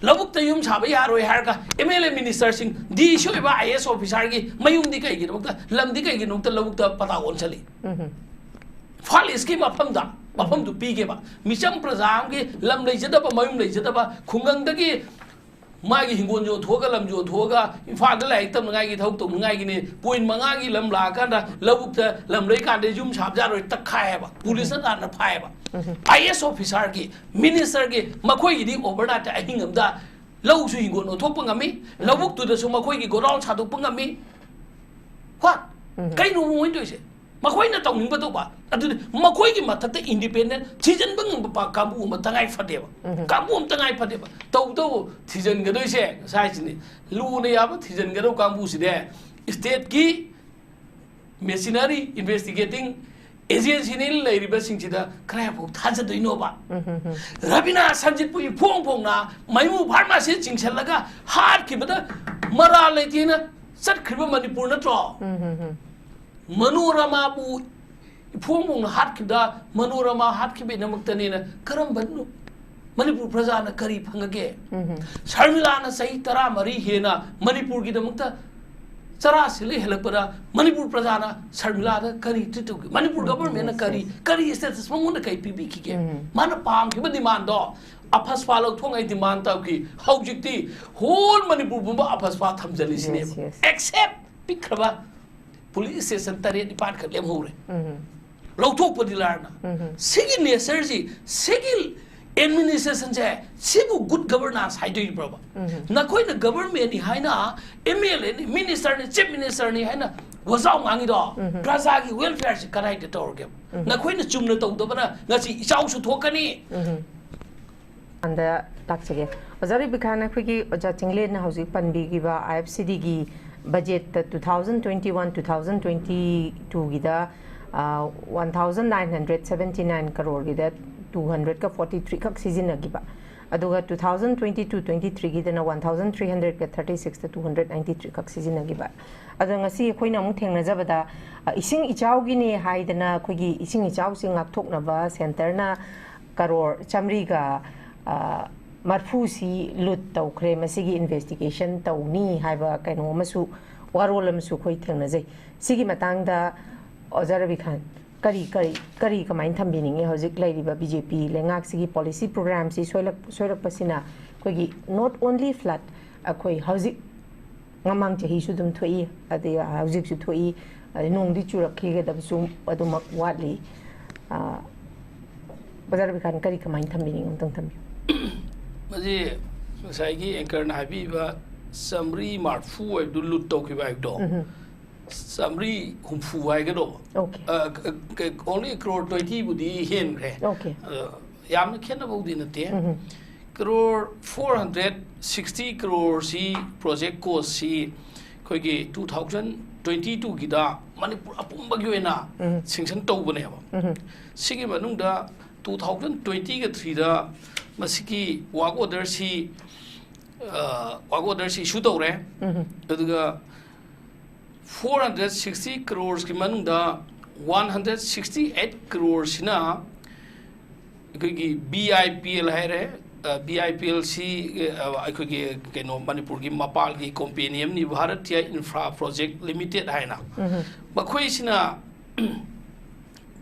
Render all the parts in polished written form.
लबुक तयुम साब यारोय हारका एमएलए मिनिस्टर सिंह डीसी ओइबा आईएएस ऑफिसर की मयुम दी कई गिनमुक्ता लम दी कई गिनमुक्ता लबुक ता पता ओन चली फाल इसकी मफम दु पीगे बा मिचम प्रजाम के लम लेजदबा मयुम लेजदबा खुंगंग दगी मागी हिंगोन जो थोगा लम जो थोगा इफाद लाइक तम नगाई की थौक तो नगाई की ने पॉइंट मंगा की लम ला कांदा लबुक ता लम लेई कांदे जुम साब जारोय तक खाएबा पुलिस ना ना फाएबा आईएएस ऑफिसर की मिनिस्टर की मखोई की दी ओवरनाइट अहिंग अमदा लौ सु हिंगोन ओथोप ngami लबुक तु दसु मखोई की गोराउंड सादोप ngami what kai no मोइ दोइसे मखोई ना तौनिंग बदोबा अदु मखोई की मथक इंडिपेंडेंट सीजन बंग बा काबू म तंगाई फदेबा काबू म तंगाई फदेबा तौ तौ सीजन गदोइसे साइसिनी लु ने याब सीजन गदो काबू सिदे स्टेट की मेशिनरी इन्वेस्टिगेटिंग एजेंसी ने लेरिबा सिंचिदा क्राइबो थाजदोइनोबा रबिना संजित पुई फोंग फोंगना मैमु फार्मेसी चिंगसलगा हार किबदा मरा लेतिना सटखिबा मणिपुर नत्रो मनोरमा बु फोंग फोंग हार किदा मनोरमा हार किबे नमक्तनेना करम बन्नु मणिपुर प्रजा न करी फंगगे शर्मिला न सही तरा मरी हेना मणिपुर की दमक्ता चरा सिले हेलपरा मणिपुर प्रजा शर्मिला करी ट्रिट मणिपुर गवर्नमेंट करी स्टेटस मंगोन कई पीबी की मान पाम की डिमांड दो अफसफा लौथोंग डिमांड तौकी हौजिक्ति होल मणिपुर बुम अफसफा थमजली सिने एक्सेप्ट पिखबा पुलिस स्टेशन तरे डिपार्ट कर लेम होरे लौथोक पदिलारना सिगी नेचर जी सिगी एडमिनिस्ट्रेशन से सिबु गुड गवर्नेंस हाइदोइ प्रबा नखोइ न गवर्नमेंट नि हाइना एमएलए नि मिनिस्टर नि चीफ मिनिस्टर नि हाइना वजाउ मांगी दो प्रजा की वेलफेयर से कराइ दे तोरगे नखोइ न चुमन तौदबना ngasi इचाउ सु थोकनी अंदा ताकसगे ओजारि बिखाना खुगी ओजा चिंगले न हौजि पनबी गिबा आईएफसीडी गी बजेट 2021-2022 गिदा 1979 करोड़ गिदा 243 खक सिजिनगिबा अदुगा 2022-23 गिदना 1336 293 खक सिजिनगिबा अदंगसी अखोइना अमु थेंगनजबदा इसिंग इचाउगिने हाइदना खोगी इसिंग इचाउ सिंग आक्थोकनबा सेंटरना करोड़ चमरीगा मरफूसी लुट तौखरे मसिगी इन्वेस्टिगेशन तौनी हाइबा कैनो मसु वारोलमसु खोइ थेंगनजै सिगी मतांगदा ओजारबी खान करी कमाइन थम्बिनिंगे हजिक लाइरिबा बीजेपी लेंगाक सिगी पॉलिसी प्रोग्राम सी सोयलक पसिना खोगी नॉट ओनली फ्लड अखोई हजिक ngamang chahi su dum thoi ade hauzik su thoi nong di churakhi ge dab su adumak watli bazar bi kan kari kamain thambi ngam thambi maji sai gi anchor na bi ba samri marfu ai du lut to ki ba do samri humfu ai ge do okay only crore 20 budi hen re okay yam khen na budi na te crore 460 crore si project cost si khoi gi 2022 gi da manipur apumba gi wena sanction tawbane ba sigi manung da 2020 ga 3 da masiki work order si issue tawre aduga 460 crores ki manung da 168 crores sina khoi gi BIPL hai re BIPLC अखोगी केनो मणिपुर की मपाल की company नि भारतीय infra project limited हाइना मखोइसिना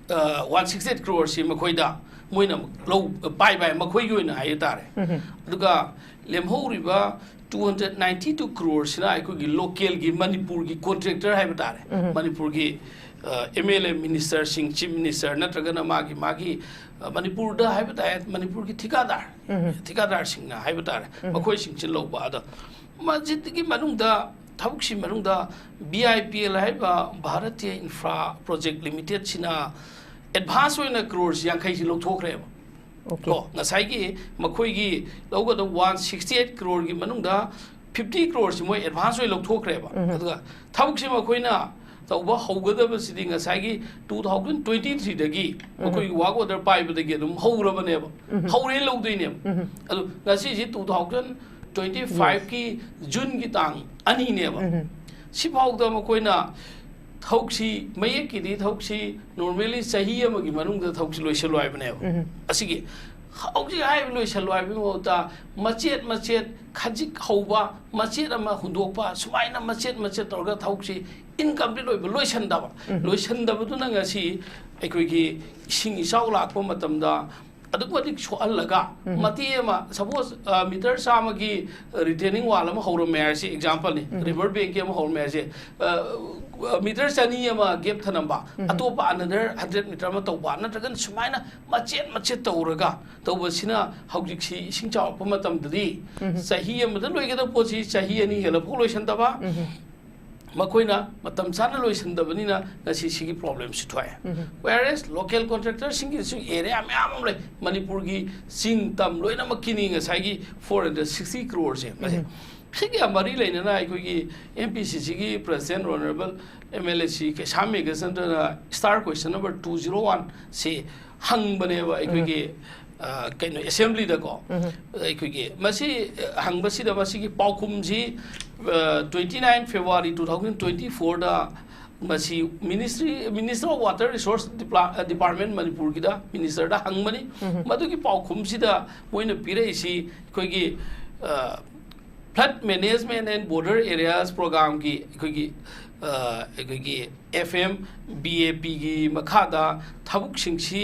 168 crore सि मखोइदा Moina लो bye bye मखोइ योइना high तारे दुगा लेमहौरिबा 292 करोड़ सिना अखोगी local की मणिपुर की कॉन्ट्रैक्टर हाइ तारे मणिपुर की MLA minister Singh chief minister नत्रगना मागी मणिपुर दा हाइब ताय मणिपुर की ठिकादार सिंह ना हाइब तार मखोइ सिंह चिन लौबा दा मस्जिद की मनुंग दा थबुकसी मनुंग दा BIPL हाइब भारतीय इंफ्रा प्रोजेक्ट लिमिटेड सिना एडवांस होइना करोड़ यांखै सि लौथोखरे ओके नसाई की मखोइ की लौगा दा 168 करोड़ की मनुंग दा 50 करोड़ सि मोय एडवांस होइ लौथोखरे बा अदुगा थबुकसी मखोइना तौबा हौगदबसिदि ngसाigi 2023 दगी मखोइ वाक ऑर्डर पाइबदगी अदुम हौरबनेबा हौरे लौदैने अदु ngasi ji 2025 की जून की तांग अनि नेबा सिफाउदा मखोइना थौक्सी मयेक की थौक्सी नॉर्मली सही अमगी मनुंग दा थौक्सी लोइसलवाइबनेबा असिगी hauji hai loi salwai bi mota machet khajik hauba machet ama hundokpa sumaina machet torga thauksi incomplete loi sandaba du na ngasi aikoi gi sing isau lakpa matamda adukwadik soalaga mati ama suppose meter samagi retaining wall ama hauram mersi example ni river bank ama hauram mersi meter chani ama gap thanamba atopa another 100 meter ma tawba natragan sumaina machet tawraga tawbasina haujik si sing chaw pa matam dadi sahi ama da loigeda pochi sahi ani hela population daba makoina matam sana loisan dabanina ngasi sigi problem si thoy whereas local contractor singi sing area am le manipur gi sing tam loina makini ngasai gi 460 crores se sigi amari leina na ai gi MPCC gi president honorable MLC ke same ga center star question number 201 se hang bane ba ai gi kaino assembly da ko ai gi masi hang basi da masi gi paukum ji 29 February 2024 da masi Minister of Water Resource Department Manipur ki da minister da hangmani madu ki paukum si da moina pire si koi gi flood management and border areas program ki koi gi FM BAP gi makhada thabuk singsi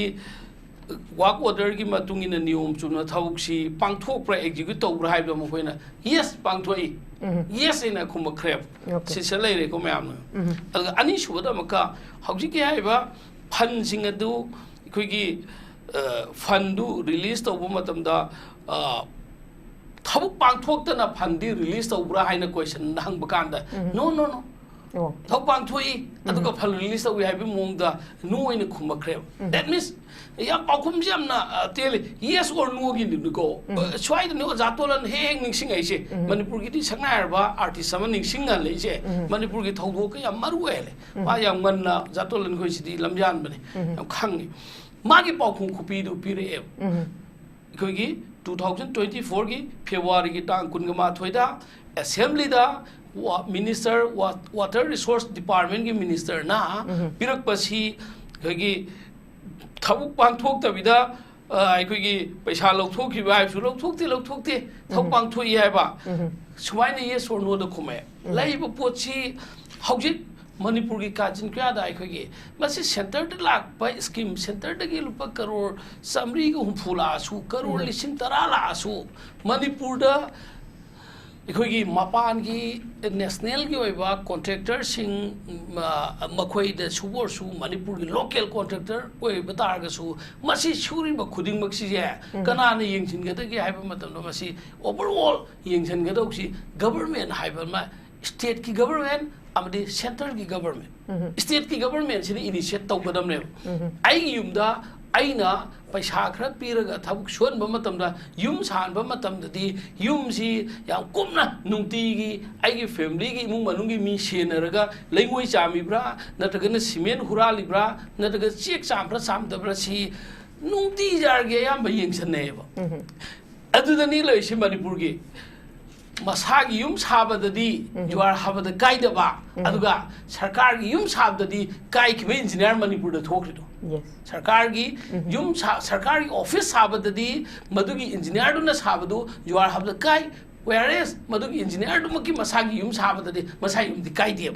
work order ki matung ina niyom chuna thabuk si pangthok pra execute tawra haibda mo koina yes pangthoi yes ina khumba krep si salai re ko mayam na ani shuda maka hauji ki haiba fund sing adu koi gi fund du release tawba matam da thabuk pangthok ta na fund di release tawra haina question hang bakan da no thok pangthoi aduka fund release tawi haibi mong da no ina khumba krep that means yam paukum jam na tele yes or no gi ni ko swai de no jatolan heng ning sing ai se manipur gi ti sangai ba artist sama ning sing an le se manipur gi thaudo ka yam maru ele ba yam ngan na jatolan khoi si lamjan bane yam khang ni ma gi paukum khupi du pi re khoi gi 2024 gi February gi tang kun ga ma thoida assembly da minister water resource department ki minister na pirak pasi khoi gi thabuk pangthok tabida aikoi gi paisa lokthok ki ba su lokthok te thok pangthoi hai ba sumai ne ye sorno da khume lai ba pochi haujik manipur gi kajin kya da aikoi gi masi center de lak pa scheme center de gi lupa crore samri gi humphula su crore lising tarala su manipur da aikoi gi mapan gi national gi oiba contractor sing makhoi da subor su manipur gi local contractor oi batar ga su masi suri ba khuding mak si je kana ne yengsin ga da gi haiba matam no masi overall yengsin ga da si government haiba ma state ki government amadi center ki government state ki government sini initiate taw gadam ne ai yum da aina paisa khara piraga thabuk son ba matam da yum san ba matam da di yum si yang kumna nungti gi ai gi family gi mung manung gi mi senaraga leingoi chami bra nataga na cement hurali bra nataga chek cham bra sam da bra si nungti jar ge yam ba yeng san ne ba adu da ni loi si manipur gi masagi yum saba da di juar haba da kai da ba aduga sarkar gi yum sab da di kai ki engineer manipur da thokri do सरकार की yum सरकार की office साबददी मधुगी engineer दुना साबदु जुआर हबद काय whereas मधुगी engineer Dumki मसागी yum साबददी मसा yum दि काय दियब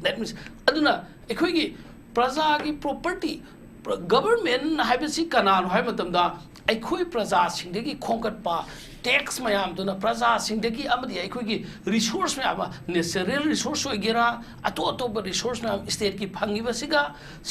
that means अदुना एखोय की प्रजा की प्रॉपर्टी गवर्नमेंट हाइबसी कनान हाइ मतमदा एखोय प्रजा सिंगदगी खोंकटपा टैक्स मयाम दुना प्रजा सिंगदगी अमदि एखोय की रिसोर्स मयाम नेचुरल रिसोर्स होगेरा अतो अतो रिसोर्स मयाम स्टेट की फंगिबसिगा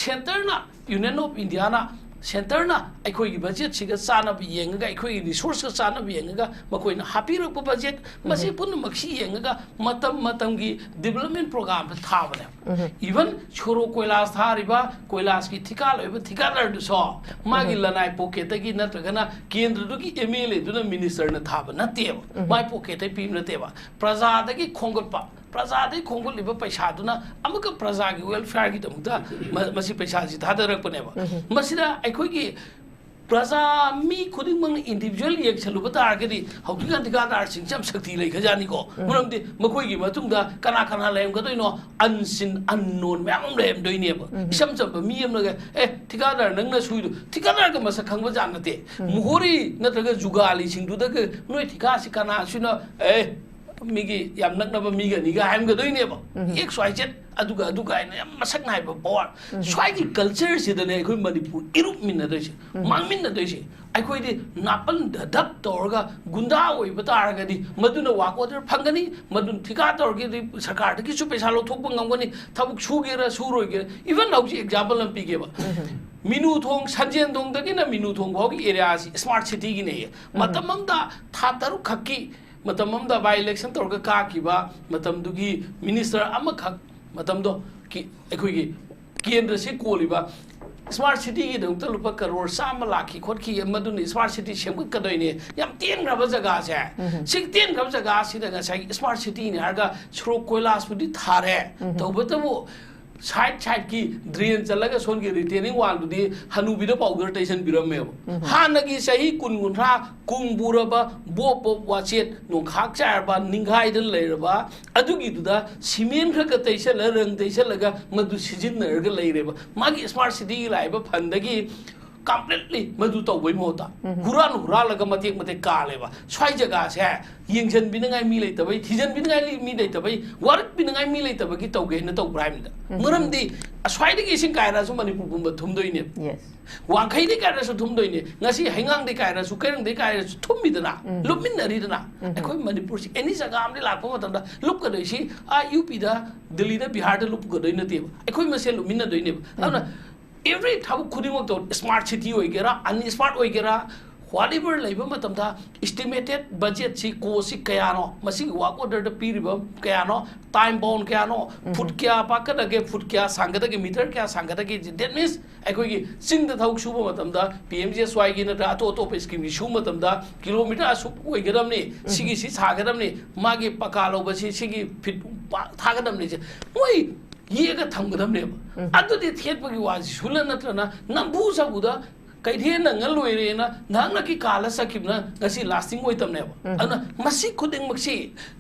सेंटर ना यूनियन ऑफ इंडिया ना सेंटर ना एखोय की बजट सिगा चाना बि येंगा एखोय की रिसोर्स का चाना बि येंगा मकोइना हापिरक बजट मसे पुन मक्सी येंगा मतम मतम की डेवलपमेंट प्रोग्राम थाबने इवन छोरो कोइलास थारिबा कोइलास की ठिका लइबा ठिकादार दुसो मागी लनाय पॉकेट की नत्रगना केंद्र दुकी एमएलए दुना मिनिस्टर न थाब नतेब माय पॉकेट पि नतेबा प्रजा दगी खोंगटपा प्रजा दगी खोंगलिबा पैसा दुना अमक प्रजा की वेलफेयर की दमुदा मसी पैसा जि थादरक पनेबा मसिदा आइखोय की प्रजा मी खुदिंग मंग इंडिविजुअल एक चलुब तारगदी हौजिकान ठिकादार सिंह जम शक्ति लै खजानी को मरमदि मखोइगी मतुंगदा कना कना लेम गदोइनो अनसिन अननोन मैम लेम दोइनेब इसम जब मी अमलगा ए ठिकादार नंगना सुइदु ठिकादार का मसा खंगबा जानते मुहोरी नत्रगा जुगाली सिंगदुदग नोइ ठिकासि कना सुनो ए मिगी याम नकनबा मिगा निगा हाइम गदोइनेब एक स्वाइचेट अदुगा अदुगा इन याम मसक नाइब पावर स्वाइगी कल्चर सिदने अखोइ मणिपुर इरुप मिन दोइसे मांगमिन दोइसे अखोइदि नापन धप तोरगा गुंडा ओइब तारगदि मदुना वाकोदर फंगनी मदुन ठिका तोरगे सरकार दगी सु पैसा लोथोकब ngamgani थबुक सुगेरा सुरोइगे इवन हौजि एग्जांपल हम पिगेबा मिनु थोंग संजेन थोंग दगी ना मिनु थोंग भोगी एरिया स्मार्ट सिटी की ने मतममदा था तरु खक्की मतममदा बाय इलेक्शन तोरगा काकिबा मतमदुगी मिनिस्टर अमखक मतमदो कि अखोइगी केंद्र से कोलिबा स्मार्ट सिटी की दंग लुप करोड़ साम लाखी खोटकी मदुन स्मार्ट सिटी सेमगत कदोइने याम तेनग्रब जगह से सिग तेनग्रब जगह सिदा स्मार्ट सिटी ने हरगा स्रो कोइलास बुदी थारे तौबतबो साइड साइड की ड्रेन चलगा सोन की रिटेनिंग वाल दुदी हनुबी द पाउडर स्टेशन बिरमे हानगी सही कुनगुनरा कुंगबुरबा बोप वाचेत नोखाक चारबा निंगाई द लेरबा अदुगी दुदा सीमेंट खक तैसल रंग तैसलगा मदु सिजिनरगा लेरेबा मागी स्मार्ट सिटी लाइबा फंदगी completely madu to wai mota huran laga matek matek ka leba swai jaga se yingjan binangai mi lei tabai thijan binangai mi dei tabai warak binangai mi lei tabagi to ge na to prime da muram di swai de gi sing kai ra su manipur bum thum doi ne yes wang khai de kai ra su thum doi ne ngasi haingang de kai ra su kerang de kai ra su thum mi dana lupmin na ri dana akoi manipur si any jaga am de lakpa matam da lup ka doi si a up da delhi da bihar da lup ka doi na te akoi mase lupmin na doi ne ana every thab khudimok to smart city oigera unsmart oigera whatever labor matamda estimated budget si ko si kayano masi work order the piriba kayano time bound kayano foot kya pakada ge foot kya sangada ge meter kya sangada ge that means akoi gi sing the thau shuba matamda pmjsy gi na to to scheme gi shu matamda kilometer asu oigeram ni sigi si sagadam ni magi pakalo basi sigi fit thagadam ni moi ये का थमगदम ने अदुदि थेटपगी वाजि सुल नत्रना नंबु सबुदा Cathay Nangal लोइरे ना नांगना की काला सकिबना गसी lasting ओइ तमने अना मसी खुदिंग मक्सी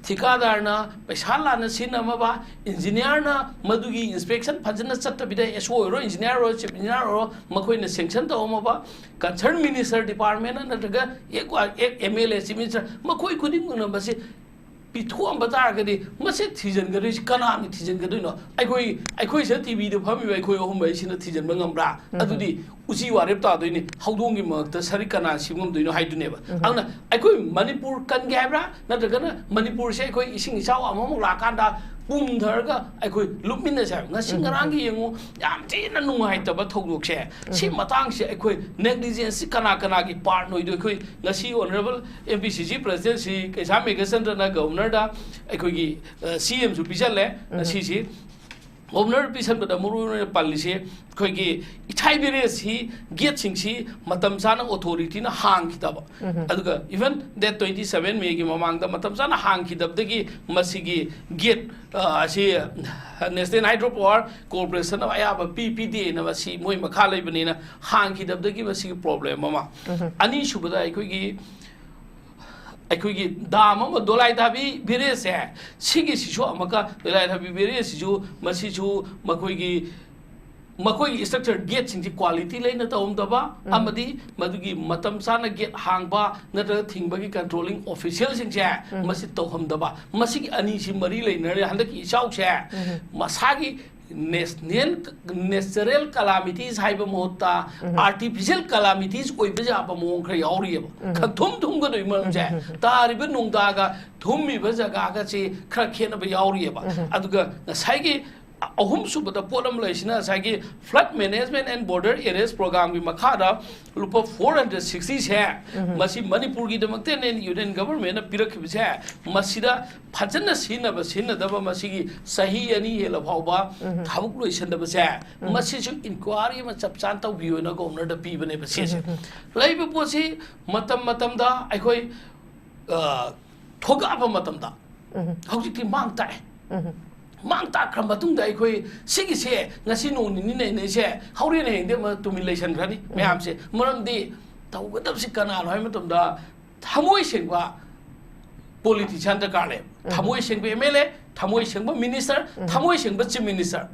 ठिकादार ना पैसा लाना सिनमबा इंजीनियर ना मदुगी इंस्पेक्शन फजना चत्तबिदा एसओ रो इंजीनियर रो चिफ इंजीनियर रो मखोइना सेंक्शन तोमबा कंसर्न मिनिस्टर डिपार्टमेंट नत्रगा एक एमएलए चीफ मिनिस्टर मखोइ खुदिंग न बसे पिथोम बतारगदि मसे थिजन गदि कनानि थिजन गदुनो अखोइ से टीवी दे फमी अखोइ ओहम बैसिना थिजन बंगमब्रा अदुदि उसी वारेप तादोइनि हौदोंगि मगत सरि कना सिमगम दोइनो हाइदुनेबा आंना अखोइ मणिपुर कनगे हाइब्रा नत्रगना मणिपुर से अखोइ इसिंग इसाव अममु लाकांदा पुम धरगा अखोइ लुपमिन से ngasi yengu yam tina nungai taba thogdok se si matang se अखोइ negligence kana kana gi part noi do अखोइ ngasi honorable MPCC president si kaisa megasandra na governor da अखोइ gi CM su pisale ngasi si governor pisan da muru palise अखोइ gi ithai bere si gate sing si matam sana authority na hang kitaba aduga even that 27 me gi mamang da matam sana hang kitab dagi masigi gate asi national hydro power corporation of ayaba PPD na masi moi makha leibani na hang kidab dagi masi problem mama ani subada अखोगी दाम दोलाई दाबी बिरे से सिगी सिसु अमका दोलाई दाबी बिरे Sissu मसिसु मखोगी मखोगी structure gate सिंग quality लेना तौमदबा अमदी मदुगी मतम साना gate हांगबा नत्र थिंगबगी controlling official सिंग से मसि तौहमदबा मसिगी अनी सि मरी लेनरे हंदकी इसाउ से मसागी नेचुरल कलामिटीज हाइब मोता आर्टिफिशियल कलामिटीज कोई बजा आप मोंग खर यावरियब खथुम थुम गदोइ मरम जे तारिब नुंगदागा थुमि बजगा गा से खर खेन ब यावरियब अदुगा साइगी अहुम सुबदा पोलम लैसिना साइगी flood management and border areas programme की मखादा लुप 460 से मसी मणिपुर की दमकते ने यूनियन गवर्नमेंट पिरखिब से मसीदा फजन सिनदब मसीगी सही अनि हेल फाउबा थाबुक लोइसनदब से मसीसु इंक्वायरी म चपचान तौबियो न गवर्नर द पीबने बसे लैब पोसी मतम दा अखोइ थोगाब मतम दा हौजिकि मांग ताय mang ta khram batung dai khoi sigi se ngasi no ni nei nei se haure ne hengde ma tumi lesion khani me am se maram di तौगदबसी कनानो है मतमदा थमोय सेंगबा politician da karle thamoi sengbe MLA thamoi sengba minister thamoi sengba chief minister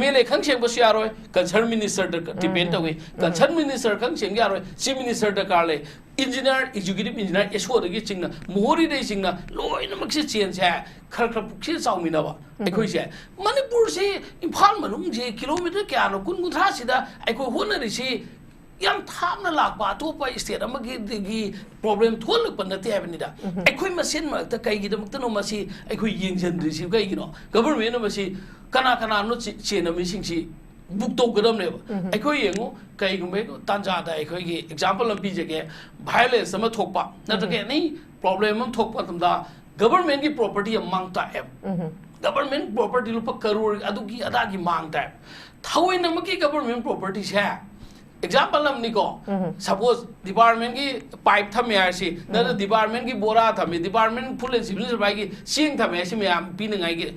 MLA khang sengba siaroi concern minister da depend tawi concern minister khang seng yaroi chief minister da karle engineer executive engineer eso da gi chingna mohori dei chingna loi na makse chen cha khar khar pukse chaumina ba aikoi se manipur se imphal manung je kilometer kya no kun mutha sida aikoi hona ri si yam thamna lakpa atopa state amagi problem tholak panate avenida aikoi masin ma ta kai gi da mukta no masi aikoi yingjan ri si kai gi no government no masi kana no chena mi sing si book to gadam ne aikoi yengo kai gu me tanja da aikoi gi example am pije ge violence sama thokpa na ta ke nei problem am thokpa tam da government ki property am mangta hai government property lupa crore adu gi ada gi mangta thawai na ma ki government property se example nam niko suppose department ki pipe thame asi na department ki bora thame department full and civil service ki sing thame asi me am pin ngai ki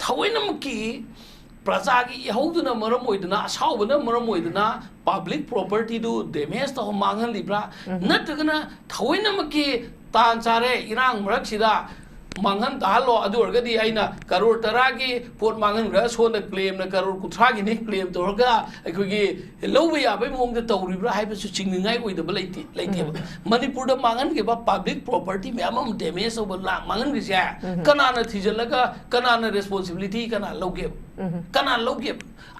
thawai nam ki praja ki yauduna maram oiduna asawbana maram oiduna public property do damage to mangan libra natagana thawai nam ki tan chare irang marak sida mangan dalo adu orgadi aina karor taragi pot mangan ra sona claim na karor kuthagi ne claim torga aikogi lowe ya bai mong da tawribra haiba su chingngai oi da balai laiti manipur da mangan ke ba public property me amam damage over la mangan ge ja kana na thijalaga kana na responsibility kana loge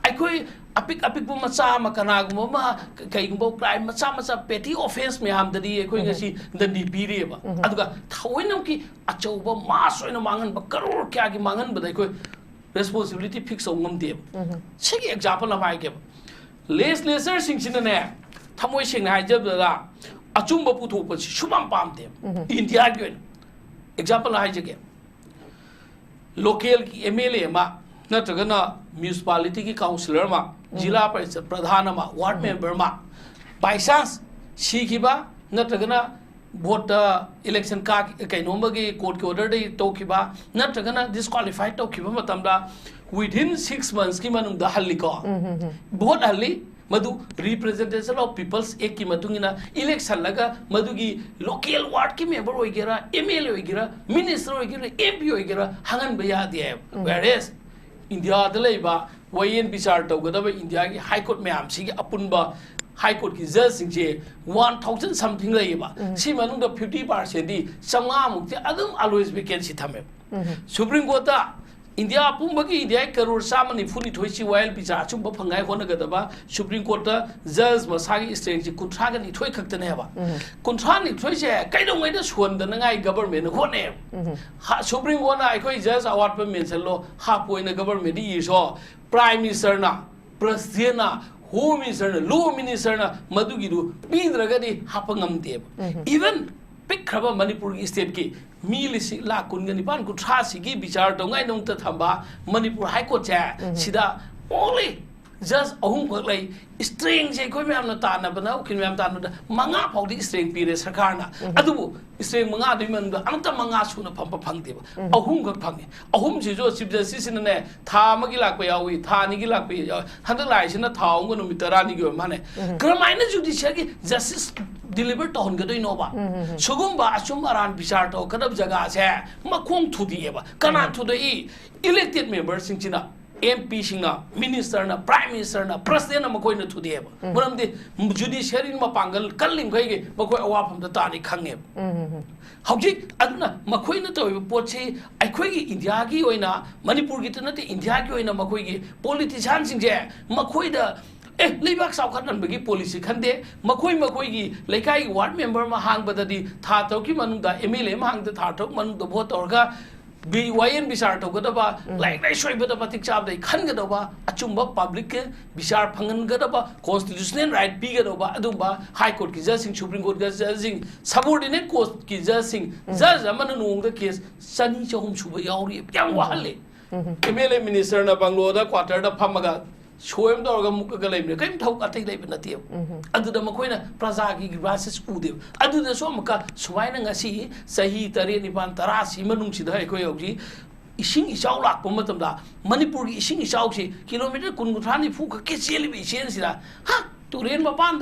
aikoi apik bu macha ma kana gum ma kai gum crime macha petty offense me ham dadi aikoi ngasi dandi pire ba aduga thawoinam ki achauba ma soina mangan ba karor kya gi mangan ba dai koi responsibility fix ngam de sigi example na bai ke legislator sing sin ne thamoi sing na jab da achumba pu thok pa shubam pam de india gi example na haije ke local ki MLA ma natragana municipality ki councillor ma jila parishad pradhan ma ward member ma by chance sikhiba natragana vote election ka kainomba gi court ki order dei tokiba natragana disqualified tokiba matamda within 6 months ki manung da halli ko vote halli madu representation of people's ek ki matungina election laga madu gi local ward ki member oigera MLA oigera minister oigera MP oigera hangan baya de whereas India da leiba wayen bichar tawgadaba India ki high court mayam sigi apunba high court ki judge sing je 1000 something leiba si manung da 50% di sanga mukti adum always vacancy thame supreme court da India pumbagi India karor samani funi thoisi while bichar chumba phangai hona gadaba supreme court da judge masagi strength ji kunthra ga ni thoi khakta ne ba kunthra ni thoi je kaidong ngai da suan da ngai government hone supreme court na aikoi judge award pa mention lo ha poina government di so prime minister na president na home minister na law minister na madugi du pindraga di hapangam de even pick khaba manipur ki state ki milisi la kunga nipan ku thasi gi bichar dongai nong ta thamba manipur high court cha sida only just ahum ko lai string je koi myam na ta na bana kin myam ta na manga phawdi string pire sarkar na adubu string manga dui man da amta manga su na pham phang de ba ahum ko phang ahum ji jo chief justice ne tha ma gi lak pa yawi tha ni gi lak pa handak lai sina tha ong no mitara ni gi ma ne kramaina judiciary gi justice deliver to hon ga doi no ba sugum ba asum aran bichar to kadab jaga se makhong thudi ba kana thudai elected members sing china MP singna minister na prime minister na president na makoi na thudi ba muram de judiciary ma pangal kalling kai ge makoi awa pham da ta ni khange hauji aduna makoi na to poche aikoi gi India gi oina Manipur gi tana te India gi oina makoi gi politician sing je makoi da leibak saukhat nan bagi policy khande makoi gi leikai ward member ma hang badadi tha to ki manung da MLA ma hang da tha to manung da vote orga wayen bichar to gadaba like lai shoi badaba tik chab dai khan gadaba achumba public ke bichar phangan gadaba constitutional right pi gadaba adumba high court ki judge sing supreme court ki judge sing subordinate court ki judge sing judge amana nong da case sani chahum suba yauri yang wahalle MLA minister na Bangalore quarter da phamaga shoyam dorga mukka ga leimne kaim thau atai leiba nati adu da makoina praja gi graces ude adu da so maka sumaina ngasi sahi tare ni ban tarasi manung si da ko yogi ising isau lak pa matam da Manipur gi ising isau si kilometer kun guthani phu ka ke cheli bi chen si da ha तुरेन मपान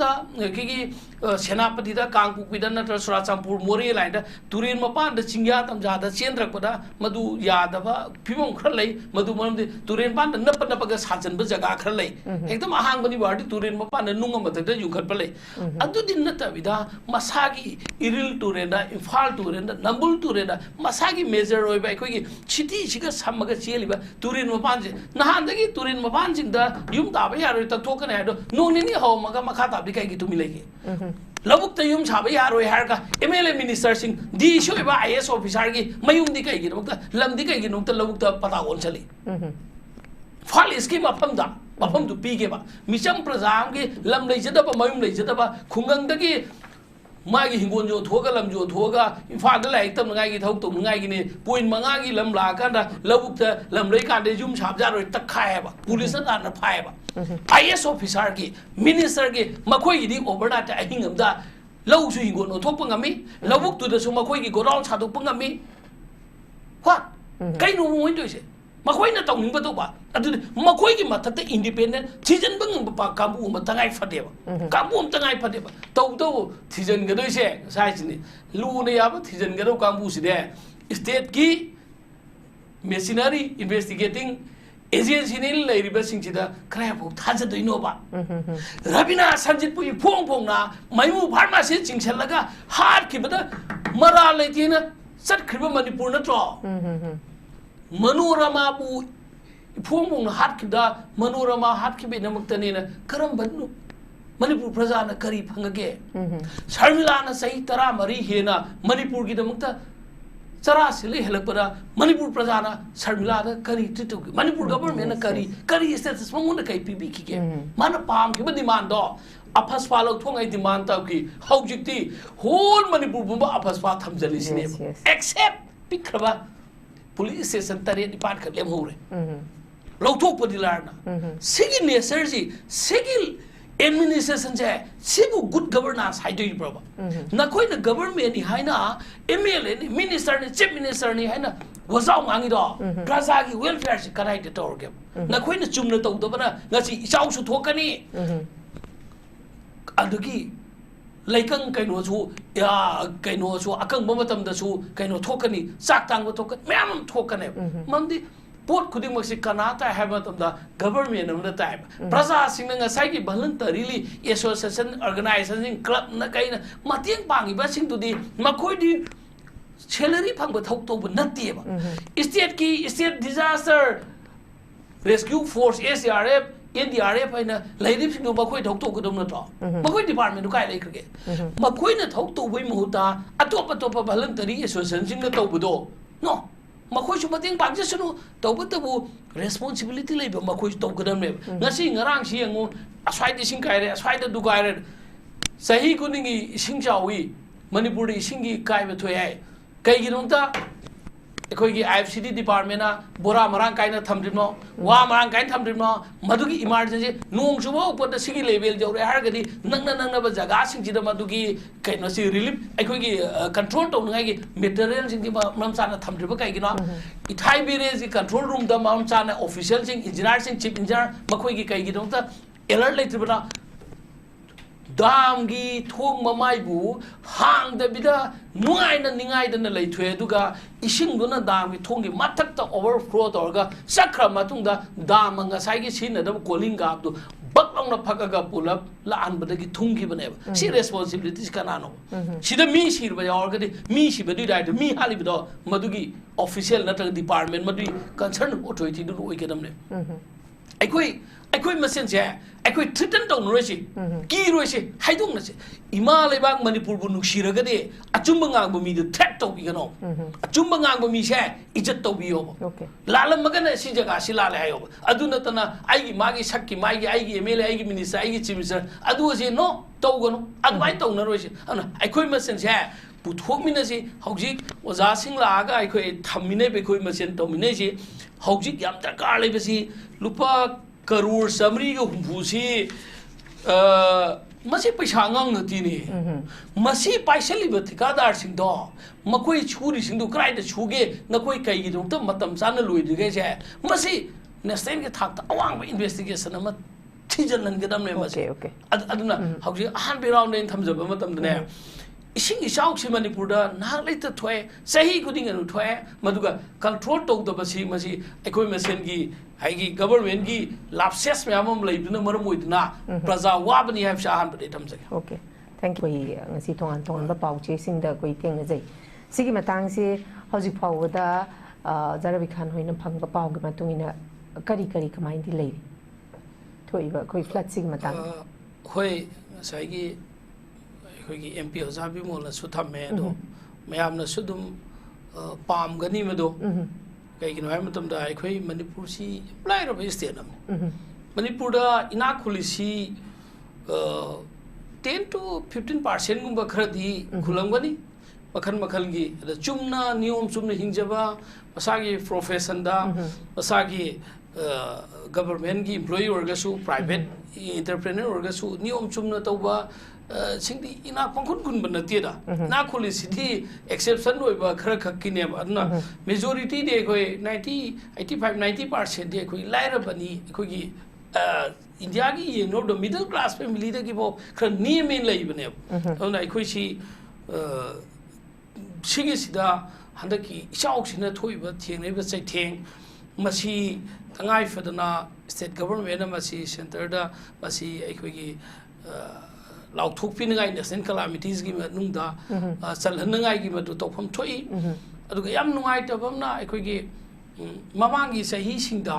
की सेनापति कांगपुपी नत्र Churachandpur Moreh line तुरेन मपान चिंग्या तमजा चेंद्रपद मधु यादव फिवम खर लै मधु मरमदि तुरेन पान नप नपग साजनब जगह खर लै एकदम अहांगबनी बारदि तुरेन मपान नुंग मथक्ता युंखटप लै अदुदि नतबिदा मसागी इरिल तुरेन इम्फाल तुरेन नंबुल तुरेन मसागी मेजर ओइबा अखोगी सिटी सिगा सम्मग चेलिबा तुरेन मपान से नहानदगी तुरेन मपान सिंगदा युम ताबा यारोय तक्थोकने हादो नोंनिनि हौमगा मखा ताबदि काइगी तुमि लैगे लबुक युम साब यारोय हारगा एमएलए मिनिस्टर सिंह डीसी ओइबा आईएएस ऑफिसर की मयुमदि काइगी नमुक्ता लमदि काइगी नमुक्ता लबुक पता ओनचली फाल इसकी मफम दु पीगेबा मिचम प्रजाम के लम लेजदबा मयुम लेजदबा खुंगंगदगी मागी हिंगोन जो थोगा लम जो थोगा इम्फाल लाइक तम नगाई की थौक तो नगाई की पॉइंट मंगा की लम लाकांदा लबुक लम लई कांदे जुम छाप जारोय तखायबा पुलिस ना फायबा आईएएस ऑफिसर की मिनिस्टर की मखोई की ओवरनाइट अहिंगमदा लौसु हिंगोन ओथोप ngami लबुक तुदसु मखोई की गोडाउन छादोप ngami what कइनो मोइ दोइसे मखोई न तौनिंग बतोबा अदुदि मखोई की मथक्ता इंडिपेंडेंट थिजन बंग बा काबू म तंगाई फदेबा काबू म तंगाई फदेबा तौ थिजन गदोइसे साइजनि लुने याब थिजन गदो काबू सिदे स्टेट की मेशिनरी इन्वेस्टिगेटिंग एजेंसी ने लेरिबा सिंचिदा खराबो थाजदोइनोबा रबिना संजित पुई फोंग मयू फार्मासी चिंगसलगा हार किबदा मरा लेतिना सटखिबा मणिपुर नत्रो मनोरमा बु फोंग हार किदा मनोरमा हार किबे नमक्तने करम बन्नु मणिपुर प्रजा न करी फंगगे शर्मिला न सही तरा मरी हेना मणिपुर की दमक्ता चरा सिले हेलपरा मणिपुर प्रजा न शर्मिला न करी ट्रिटु मणिपुर गवर्नमेंट न करी स्टेटस मंगुन कई पीबी की मान पाम की डिमांड दो अफसफा लौथोंगाई डिमांड तौकी हौजिक्ति होल मणिपुर बुंबा अफसफा थमजलिसिने एक्सेप्ट पिखरबा पुलिस स्टेशन तरे डिपार्ट कर लेमहौरे लौथोकपदि लारना सिगी नेचर जी सिगी एडमिनिस्ट्रेशन से सिबु गुड गवर्नेंस हाइदोइ प्रबा नखोइ न गवर्नमेंट नि हाइना एमएलए नि मिनिस्टर नि चीफ मिनिस्टर नि हाइना वजाउ मांगी दो प्रजा की वेलफेयर से कनाइ दे तोरगे नखोइ न चुमन तौदबना ngasi इचाउ सु थोकनी अदुगी लैकंग कैनोसु या कैनोसु अकंग बमतमदसु कैनो थोकनी चाक तांग थोकन मैम थोकने ममदि पोट खुदिंग मक्सी कनाता है मतमदा गवर्नमेंट अमदा टाइम प्रजा सिंह ngasai की voluntarily एसोसिएशन ऑर्गेनाइजेशन क्लब न कैना मतेंग पांगिबा सिंह दुदी मखोइदि सैलरी फंग थौक तोब नतेबा state disaster rescue force SRF NDRF है लेरिब सिंह मखोइ थौक तोब गदम नतो मखोइ डिपार्टमेंट काय लेखरगे मखोइ न थौक तोबई मुहुता अतोप अतोप voluntarily एसोसिएशन सिंह तोबदो नो मखोइसु मतेंग पांगजसनु तौबतबु रेस्पॉन्सिबिलिटी लेबा मखोइसु तौगदमने ngasi ngarang si yango aswaide sing kaire aswaide du kaire sahi kuningi ising chawi manipur di isingi kaiba thoyai kaigi nongta एकोगी आईएफसीडी डिपार्टमेंट बोरा मरांग कायना थमदिनो वा मरांग कायन थमदिनो मदुगी इमरजेंसी नोंग सुबो उपद सिगी लेवल जौरे हारगदी नंगना ब जगह सिंजिदा मदुगी कैनो सि रिलीफ एकोगी कंट्रोल तौनगागी मटेरियल सिंगी ममचाना थमदिबो काइगिनो इथाइ बिरेजी कंट्रोल रूम द ममचाना ऑफिशियल सिंग इंजीनियर सिंग चीफ इंजीनियर मखोगी काइगिनो त एलर्ट लेत्रिबना दाम की थोंग ममाइबू हांग दबिदा नुआइना निगाइदना लेथुए दुगा इसिंगदुना दाम की थोंग की मथक्ता ओवरफ्लो तौरगा सक्रा मतुंगदा दाम ngसाइगी सिनदब कोलिंग गाबदु बकलौना फकगा पुलप लानबदगी थुंगी बनेबा सी रेस्पॉन्सिबिलिटीज कनानो सिदा मी सिरबा यावरगदि मी सिबदि डाइट मी हालिबदो मदुगी ऑफिशियल नत्र डिपार्टमेंट मदुगी कंसर्न अथॉरिटी दु ओइगदमने अखोई मसेन से अखोई थ्रिटन तौनरोइसे कीरोइसे हाइदोंनसे इमा लेबाग मणिपुर बु नुक्सिरगदे अचुंबा गांगबो मीदु थ्रेट तौबिगनो अचुंबा गांगबो मीसे इज्जत तौबियो लालमगन सि जगह सि लाले हायो अदुनतना आइगी मागी सक्की मागी आइगी एमएलए आइगी मिनिस्टर आइगी चीफ मिनिस्टर अदुसे नो तौगनो अदुबाइ तौनरोइसे अना अखोई मसेन से पुथोकमिनसे हौजिक ओजासिंग लागा अखोई थम्मिने बेखोई मसेन तौमिनेसे हौजिक याम दरकार लेबसी लुपा करोड़ समरी के हुंफुसी मसी पैसा ngangnatini masi paisaliba thikadar singdo makoi churi singdu krai da chuge nakoi kai gi dum matam chana loidrige se masi next time ke thak awang investigation ama थिजनगदमने मसे ओके अदुना हौजी अहान बेराउंड इन थमजब मतमदने इसिंग इचाउसी मणिपुरदा नाग लेत थोए सही खुदिंग अनु थोए मदुगा कंट्रोल तौदबसी मसी एकोय मसेनगी हाइगी government की लापसेस ma'am लेबदुना मरम ओइदना प्रजा वाबनी हाइब शाहान बदे थमजगे okay thank you ngasi tongan tongan ba pauche sing da koi teng jai sigi matang se hauji phawda jarabi khan hoina phangba paw gi matung ina kari kari kamai di lei thoi ba koi flat sigi matang hoi saigi khoi MP Ozabi mola su thamme do mayam na sudum pam gani medo kai gino hay matam da khoi Manipur si lai ro be state nam Manipur da ina khulisi 10 to 15% gumba khradi khulam gani makhan makhan gi chumna niyom chumna hingjaba masagi profession da masagi government gi employee orga su private entrepreneur orga su niyom chumna tawba singdi ina pangkhun gun ban natie da na kholi sithi exception oiba khara khakkine adna majority de koi 85-90% de koi laira bani koi gi India ki ye no the middle class family da ki bo khara niyemen lai bane adna koi si sigi sida handaki ichauk sina thoiba thengnei ba chai theng masi tangai fadana state government na masi center da masi koi gi लाउथोपीनगाई national calamities की मनुंगदा चलहनगाई की मदु तौफम थोई अदुगा याम नुंगाइतबमना अखोगी ममांगी सही सिंगदा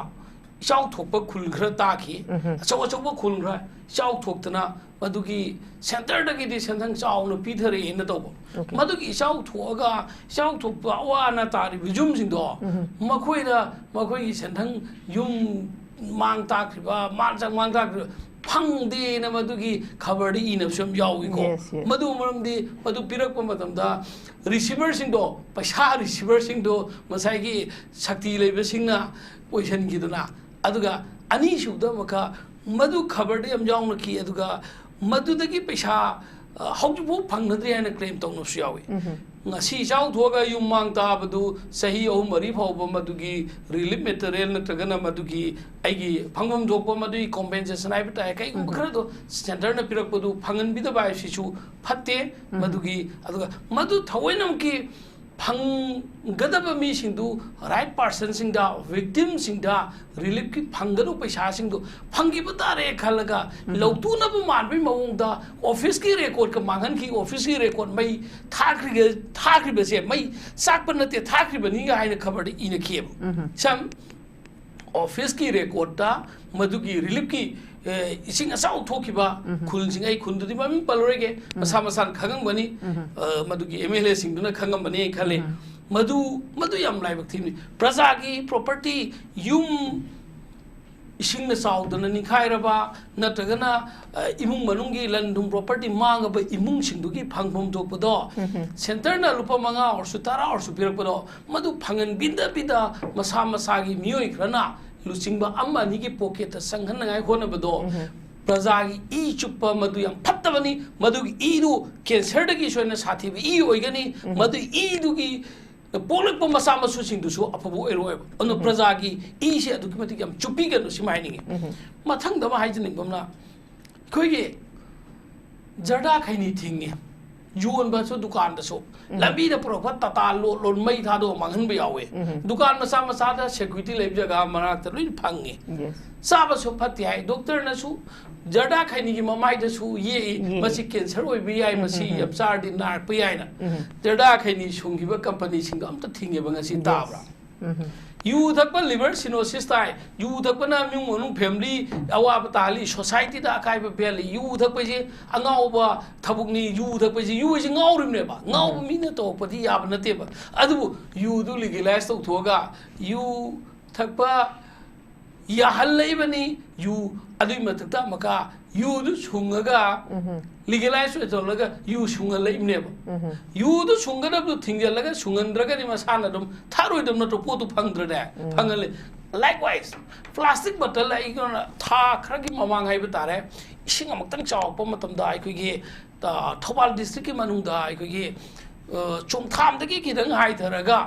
इचाउ थोप खुल खरा ताखी अचौ अचौ खुल खरा इचाउ थोक्तना मदुगी सेंटर दगी दि सेंथंग चाउन पीथरे इन तौब मदुगी इचाउ थोगा इचाउ थोप अवाना तारि बिजुम सिंगदो मखोई सेंथंग युम मांग ताखरिबा मांग ताखरि फंगदे न मदुगी खबर दी इन सम यावी को मदु मरमदी मदु पिरक मतमदा रिसीवर सिंगदो पैसा रिसीवर सिंगदो मसाइगी शक्ति लेबे सिंगना पोजिशन गिदना अदुगा अनि सुद मका मदु खबर दे हम याउन की अदुगा मदुदगी पैसा हौजबो फंगनद्रे हाना क्लेम तौनसु यावी ngasi chau thoga yum mang ta badu sahi ahum mari phawba madugi relief material natragana madugi aigi phangam jokpa madui compensation ai bata kai khara do center na pirak padu phangan bi da bai si chu phatte madugi aduga madu thawainam ki phang gadaba mi singdu right person singda victim singda relief ki phangadu paisa singdu phangi batare khalaga lawtu na bu man bi mawung da office ki record ka mangan ki office ki record mai thakri be se mai sak pan te thakri bani ga haina khabar ina kiyem sam office ki record da madu ki relief ki ising asau thokiba khul singai khundudi mami palorege masa masan khagang bani madu ki MLA singduna khangam bani khale madu yam lai bak thimni praja ki property yum ising na saudana ni khairaba natragana imung manungi landum property manga ba imung singdu ki phangphom thokpado center na lupa manga or sutara or supirakpado madu phangan bida masa gi miyoi khrana लुचिंबा Ammani की pocket संघन नगाई होना बदो प्रजा की ई चुप्पा मधु यम फत्तबनी मधु की ई दु cancer दगी सोना साथी भी ई होइगनी मधु ई दु की पोलक प मसा मसु सिंग दुसु अफबो एरोय अनु प्रजा की ई से अदु की मति यम चुप्पी गनु सिमाइनिंग मथंग दमा हाइजनिंग बमना खोइगे जर्दा खैनी थिंगे युन बसु दुकान दसो लंबी द पुरक तता लोन मई थादो मंगन बे यावे दुकान मसा दा सिक्योरिटी लेब जगह मनाक त लुइन फंगे साबसु फति हाय डॉक्टर नसु जर्दा खैनी की ममाई दसु ये मसी कैंसर ओइ बि याय मसी अपसार दि नार प यायना जर्दा खैनी सुंगिबा कंपनी सिंग अम त थिंगे बंगसी ताबरा यू थकप लिवर सिनोसिस ताई यू थकपना म्युं मनु फैमिली अवाब ताली सोसाइटी दा अकाइब पेल यू थकपजे अंगाउबा थबुकनी यू थकपजे यू जे ngaurimneba ngau mina to pati yab nateba adu यू दु legalize तो थोगा यू थकपा या हल्लै बनी यू अदुई मतता मका यू दु सुंगगा legalize तो लगा यू सुंगल लेमनेबा यू दु सुंगदब थिंगलगा सुंगंद्रगा नि मसाना दम थारोइदम न तो पोतु फंगद्रदे फंगले likewise plastic bottle ai gona tha khra gi mamang hai batare ising amaktan chawpa matamda ai khogi Thobal district ki manungda ai khogi chungtham dagi kidang hai tharaga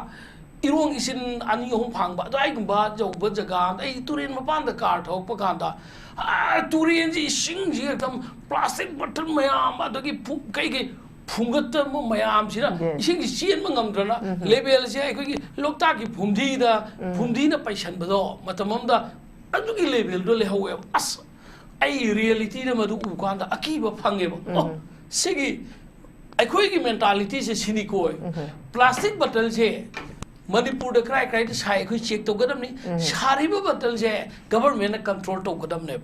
irong isin ani hong phang ba dai gumba jau ba jaga ai turin ma pan da car thok pa kan da turin ji sing ji tam plastic bottle mayam adagi kai kai phungat mo mayam sina ising sien ma ngam drana level se ai kai lokta ki phumdi na paisan ba do matamam da adugi level do le hawe as ai reality na madu u kan da akiba phange ba sigi ai khoi ki mentality se sini koi plastic bottle se Manipur da cry cry sai khoi check to gadam ni sari ba bottle je government na control to gadam ne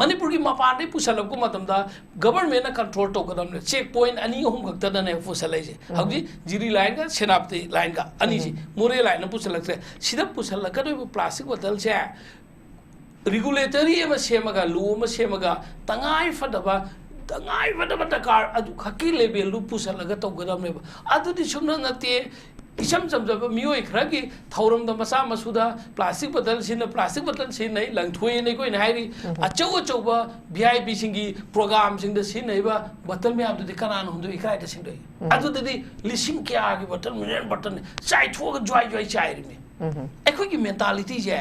Manipur ki mapan dei pusalap ko matam da government na control to gadam ne check point ani hum gakta da ne pusalai je hauji jiri line ka senapti line ka ani ji more line na pusalak se sida pusalak ka do plastic bottle je regulatory ma semaga law ma semaga tangai fadaba car adu khaki level lu pusalaga to gadam ne adu di sumna nate isam samjaba mioi khragi thauram da masa masuda plastic bottle sin plastic bottle sin nei lang thui nei koi nai ri achau ba vip singi program sing da sin nei ba bottle me am du kanan hum du ikrai da sin doi adu di lising kya gi bottle million bottle chai tho ga joy chai ri me ai khoi gi mentality je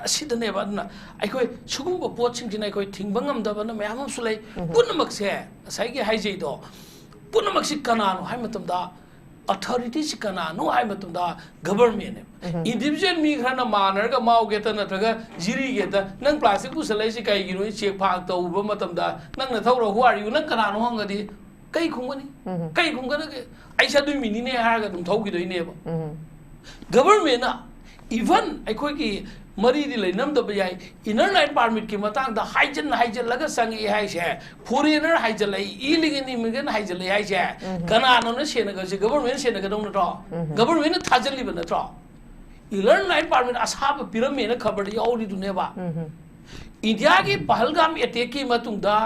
sida ne ba na ai khoi sugum ba pot sing jin ai khoi thing bangam da ba na me am su lai punamak se sai gi hai jei do punamak si kanan hai matam da authority si kana no hai matum da government individual mi khana manar ga mau ge ta na thaga jiri ge ta nang plastic pu salai si kai gi no check phak to ba matam da nang na thau ro hu are you nang kana no hang ga di kai khung ga ni kai khung ga ge ai sa du mi ni ne ha ga dum thau gi doi ne ba government na even ai khoi ki mari di lai nam da ba yai inner line permit ki matang da haijan laga sang e hai se foreigner haijan lai illegal immigrant haijan lai hai se kana no na se na ga se government se na ga dong na to government na thajal li ba na to inner line permit ashab pyramid na khabar di auri du ne ba india ki pahalgam attack ki matung da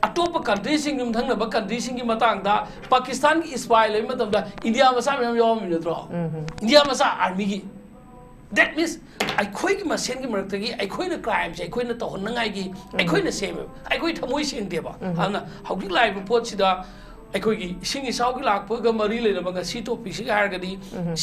atop country sing nim thang na ba country sing ki matang da pakistan ki spy lai matam da india ma sa me yom mi na to india ma sa army ki that means I khoi ki masen ki marak gi I khoi na crime se I khoi na to hon ngai gi I khoi na sem I khoi thamoi seng de ba hana hauki lai bu pot sida I khoi gi singi sau gi lak pa ga mari le na ba ga si to pi si ga har ga di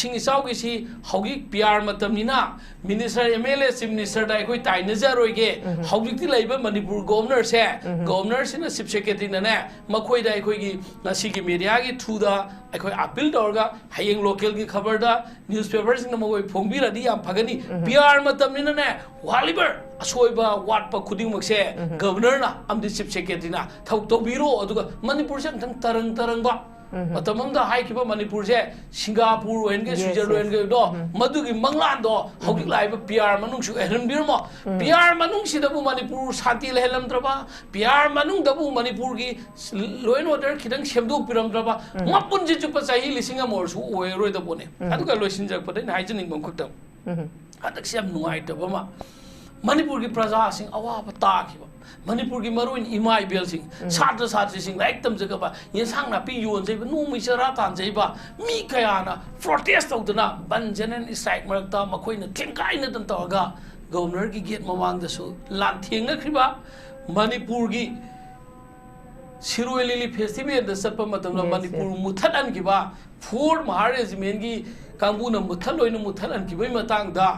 singi sau gi si hauki PR matam ni na minister MLA chief minister da I khoi tai na ja roi ge hauki ti lai ba Manipur governor se na chief secretary na ne ma khoi da I khoi gi na si gi media gi thu da I khoi appeal dor ga hayeng local gi khabar da newspaper sing na mo phong bi ra di am phagani PR matam ni na ne waliber asoiba wat pa khuding mak se governor na am di chief secretary na thau to biro aduga Manipur se tarang ba matamam da hai kiba Manipur se Singapore wen ge Switzerland ge do madu gi manglan do hauki lai ba PR manung su ehren bir mo PR manung si da bu Manipur shanti le helam traba PR manung da bu Manipur gi law and order khidang semdok piram traba mapun ji chu pa sahi lisinga mor su oi roi da bone aduga loisin jak pa dai hai jning bang khuktam adak siam nuai ta ba ma Manipur ki praja sing awa ba ta ki ba Manipur ki maruin imai bel sing satra sing like tam jaga ba yen sang na pi yon jai ba nu mi sara tan jai ba mi kaya na protest out na banjanen strike marak ta ma khoi na thengkai na tan ta ga governor ki gate mamang da su lan theng na khriba Manipur ki Siroi festival da sapa matam na Manipur muthalan ki ba Ford Mahar regiment ki kangbu na muthaloi na muthalan ki bai matang da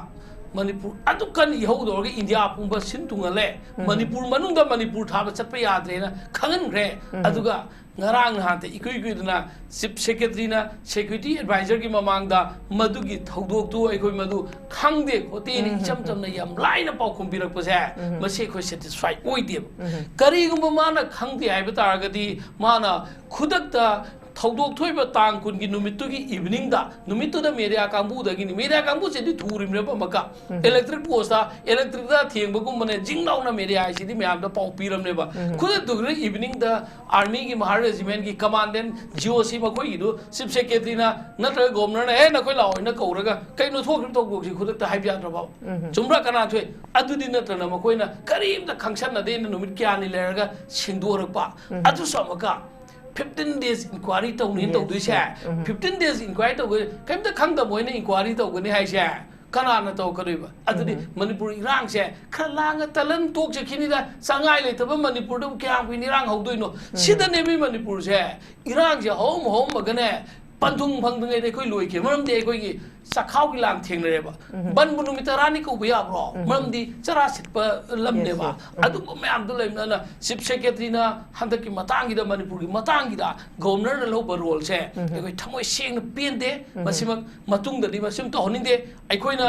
Manipur adukan ihau India pumba sintunga le Manipur manungda Manipur thaba chatpa yadre na khangan gre aduga ngarang hante ikui duna chief secretary na security advisor ki mamang da madu gi thodok tu ai khoi madu khangde khote ni cham cham na yam lai na pau khum birak pa se ma se khoi satisfied oi de kari gum ma na khangde ai ba tar ga di mana khudak ta Thaudok thoi ba tang kun gi numittu gi evening da numittu da media kambu da gi media kambu se di thurim re ba maka electric post da electric da theng ba gum mane jing law na media ai si di myam da pau piram ne ba khud dugre evening da army gi Mahar regiment gi commandant GOC ba khoi du chief secretary na natra governor na na khoi law na ko ra ga kai no thok tok gok ji khud ta hai bya ra ba chumra kana thoi adu di natra na ma khoi na karim da khangsan na de na numit kya ni le ga singdo ra pa adu sa maka 15 days inquiry to ni to du sha 15 days inquiry to kaim ta khang da moi na inquiry to ni hai sha kana na to ka ba adu di Manipur irang se khalang talan tok je khini da sangai le ta ba Manipur dum kya wi ni rang hau doi no sida ne bi Manipur se irang je hom ma ga ne panthung phang dai khoi loi ke maram de khoi gi sakau ki lang theng re ba ban bunu mi tarani ko buya bro mam di chara sit pa lam ne ba adu me am du le na chief secretary na handak ki matang gi da manipur gi matang gi da governor na lo ba role se koi thamoi seng na pen de masim matung da di masim to honing de ai koi na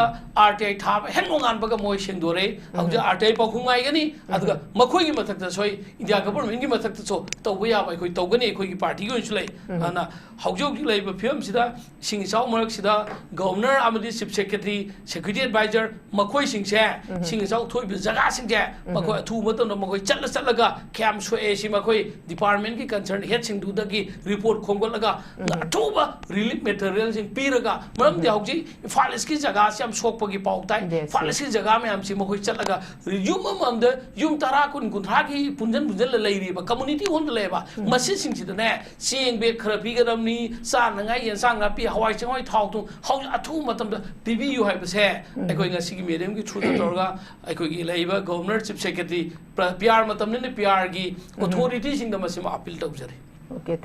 RTI tha hen ngan ba ga moi seng do re au ja RTI pa khung ai ga ni adu ga makhoi gi mathak da soi india government gi mathak da so to buya ba koi to ga ni koi gi party gi su le ana hau jo gi le ba phim sida sing sau marak sida governor amadi chief secretary security advisor makhoi sing se sing sau thoi bi jaga sing je makhoi thu ma to na makhoi chatla ga kham so e si makhoi department ki concern head sing du da gi report khongol ga thu ba relief material sing piraga maram de hauji falis ki jaga se am sok pa gi pau tai falis ki jaga me am si makhoi chatla ga yum am de yum tara kun thra gi punjan la lei ri ba community hon le ba masi sing si da ne sing be khra pi ga dam ni sa na ngai yan sang na pi hawai chang hoi thau tu hau athu matam da pbu hai ba se ai koi nga si gi medium gi thru da tor ga ai koi gi lei ba governor chief secretary pr matam ne pr gi authority sing da masim appeal tau jare okay